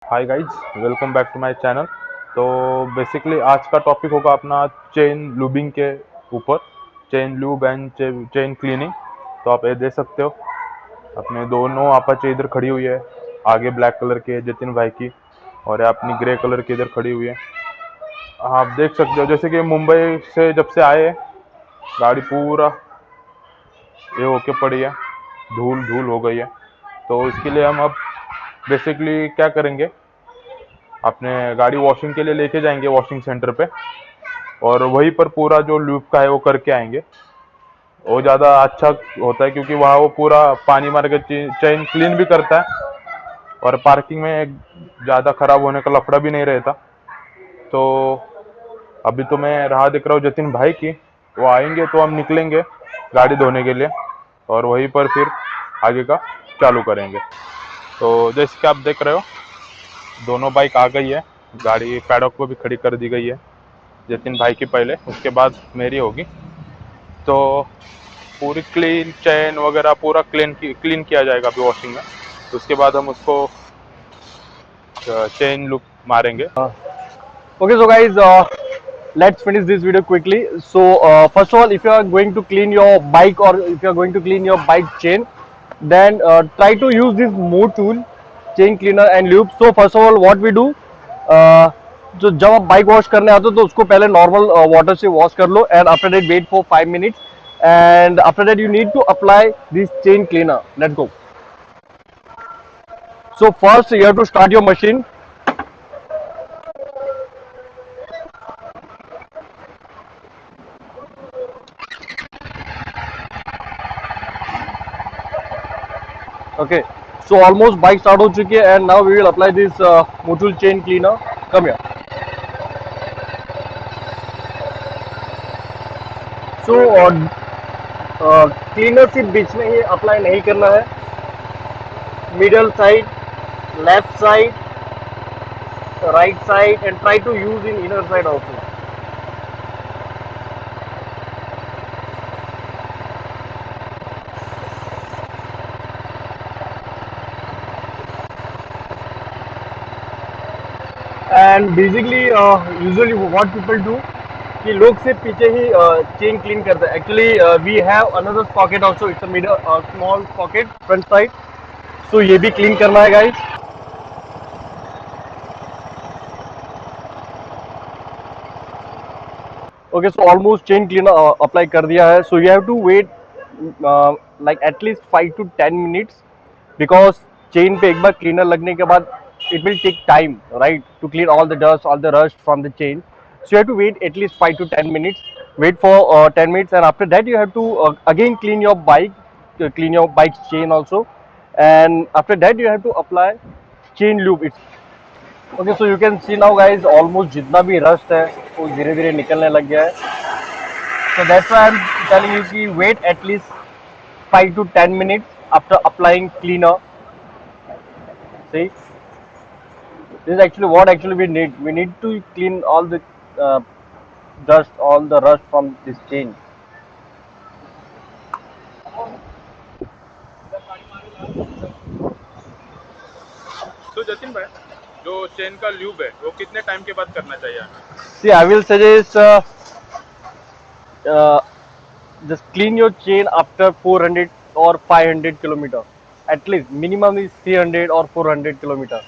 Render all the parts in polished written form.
Hi guys, welcome back to my channel. तो basically आज का टॉपिक होगा अपना चेन लूबिंग के ऊपर। Chain lube and chain cleaning. तो आप ये देख सकते हो, अपने दोनों अपाचे इधर खड़ी हुई है। आगे ब्लैक कलर की है जतिन भाई की, और ये अपनी ग्रे कलर की इधर खड़ी हुई है। आप देख सकते हो जैसे कि मुंबई से जब से आए, गाड़ी पूरा ये होके पड़ी है, धूल धूल हो गई है। तो इसके लिए हम अब बेसिकली क्या करेंगे, अपने गाड़ी वॉशिंग के लिए लेके जाएंगे वॉशिंग सेंटर पे, और वहीं पर पूरा जो लूप का है वो करके आएंगे। वो ज़्यादा अच्छा होता है क्योंकि वहाँ वो पूरा पानी मार के चेन क्लीन भी करता है, और पार्किंग में ज़्यादा खराब होने का लफड़ा भी नहीं रहता। तो अभी तो मैं राह देख रहा हूँ जतिन भाई की, वो आएंगे तो हम निकलेंगे गाड़ी धोने के लिए, और वहीं पर फिर आगे का चालू करेंगे। तो जैसे कि आप देख रहे हो, दोनों बाइक आ गई है, गाड़ी पैडॉक को भी खड़ी कर दी गई है। जतिन भाई की पहले, उसके बाद मेरी होगी। तो पूरी क्लीन चैन वगैरह पूरा क्लीन किया जाएगा अभी वॉशिंग में। तो उसके बाद हम उसको चेन लूप मारेंगे। Okay, so guys, let's finish this video quickly. So, first of all, if you are going to clean your bike or if you are going to clean your bike chain, then try to use this more tool, chain cleaner and lube. So, first of all, what we do, uh, जो जब आप bike wash करने आते हो तो उसको पहले normal water से वॉश कर लो and after that wait for 5 minutes and after that you need to apply this chain cleaner. Let's go. So first you have to start your machine. Okay, so almost bike start हो चुकी है and now we will apply this module chain cleaner. Come here. So cleaner सिर्फ बीच में ही apply नहीं करना है, middle side, left side, right side and try to use in inner side also. And basically usually what people do कि लोग सिर्फ पीछे ही चेन क्लीन करते हैं. Actually we have another pocket also. It's a middle small pocket front side. So ये भी clean करना है guys. Okay, so almost chain cleaner apply कर दिया है. So you have to wait like at least 5 to 10 minutes because chain पे एक बार cleaner लगने के बाद it will take time, right, to clean all the dust, all the rust from the chain. So you have to wait at least 5 to 10 minutes. Wait for 10 minutes and after that you have to again clean your bike, clean your bike's chain also, and after that you have to apply chain lube. Okay, so you can see now guys, almost जितना भी rust है वो धीरे धीरे निकलने लग गया है. So that's why I'm telling you to wait at least 5 to 10 minutes after applying cleaner. See, this is actually what actually we need. We need to clean all the uh, dust, all the rust from this chain. तो जतिन भाई, जो chain का lube है वो कितने time के बाद करना चाहिए हमें? See, I will suggest uh, just clean your chain after 400 or 500 kilometer. At least minimum is 300 or 400 kilometer.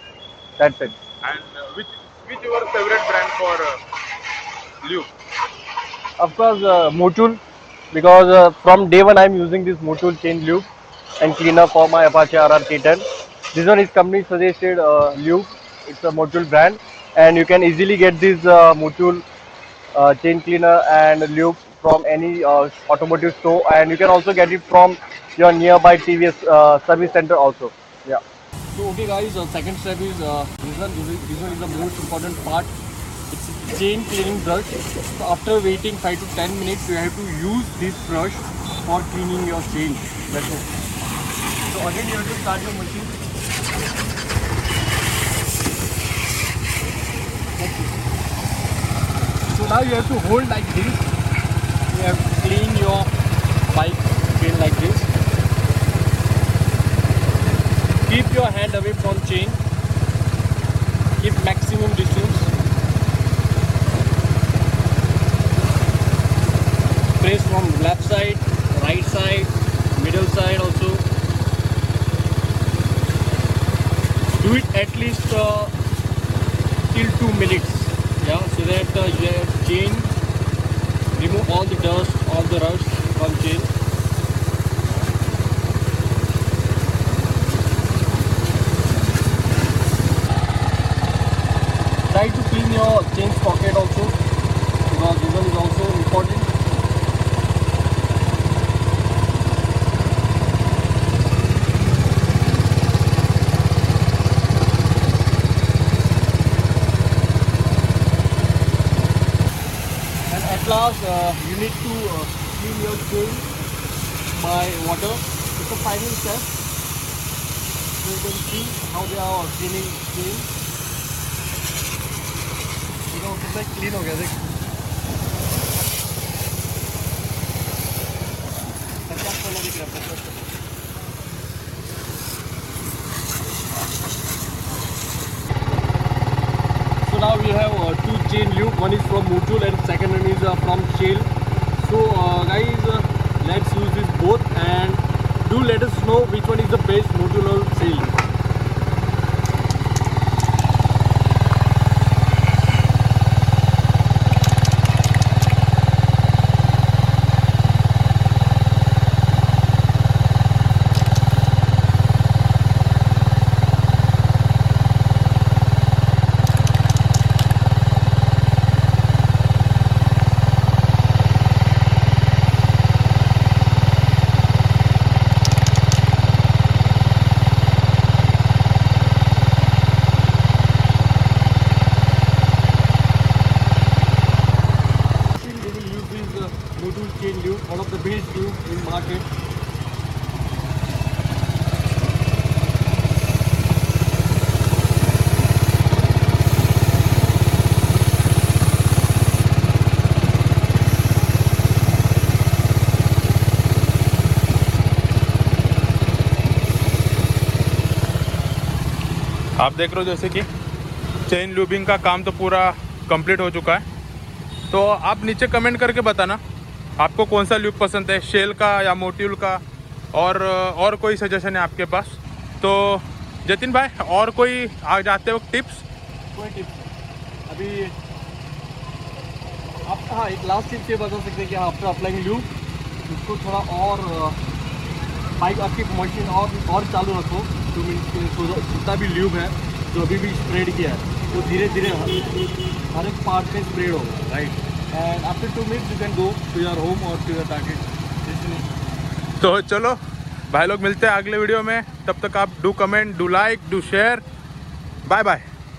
That's it. And which your favorite brand for lube? Of course, Motul, because from day one I'm using this Motul chain lube and cleaner for my Apache RR K10. This one is company suggested lube. It's a Motul brand, and you can easily get this Motul chain cleaner and lube from any automotive store, and you can also get it from your nearby TVS service center also. Yeah. So okay guys, second step is this one is the most important part. It's chain cleaning brush. So after waiting 5 to 10 minutes, you have to use this brush for cleaning your chain. That's it. So again you have to start your machine. That's it. So now you have to hold like this. You have to clean your bike chain like this. Keep your hand away from chain. keep maximum distance. Press from left side, right side, middle side also. Do it at least till 2 minutes. Yeah, so that your chain remove all the dust, all the rust from chain. Try to clean your chain pocket also, because this one is also important. And at last, you need to clean your chain by water. It's a final step. So you can see how they are cleaning chain. कितना clean हो गया देख. So now we have two chain loop. One is from Mutual and second one is from Shell. So guys, let's use this both and do let us know which one is the best, Mutual or Shell. Chain loop, one of the best loop in market. आप देख रहे हो जैसे कि chain लूबिंग का काम तो पूरा कंप्लीट हो चुका है। तो आप नीचे कमेंट करके बताना आपको कौन सा लूप पसंद है, शेल का या मोट्यूल का, और कोई सजेशन है आपके पास। तो जतिन भाई, और कोई आ जाते वक्त टिप्स? कोई टिप्स अभी आप, हाँ, एक लास्ट टिप ये बता सकते हैं कि आफ्टर अप्लाइंग लूप उसको थोड़ा और बाइक आपकी मशीन और चालू रखो 2 मिनट के लिए। तो जितना भी लूप है जो अभी भी स्प्रेड किया है तो धीरे धीरे हर एक पार्ट में स्प्रेड होगा, right. And after 2 minutes you can go to your home और टू योर टारगेट डेस्टिनेशन। तो चलो भाई लोग, मिलते हैं अगले वीडियो में। तब तक आप do comment, do like, do share. Bye bye.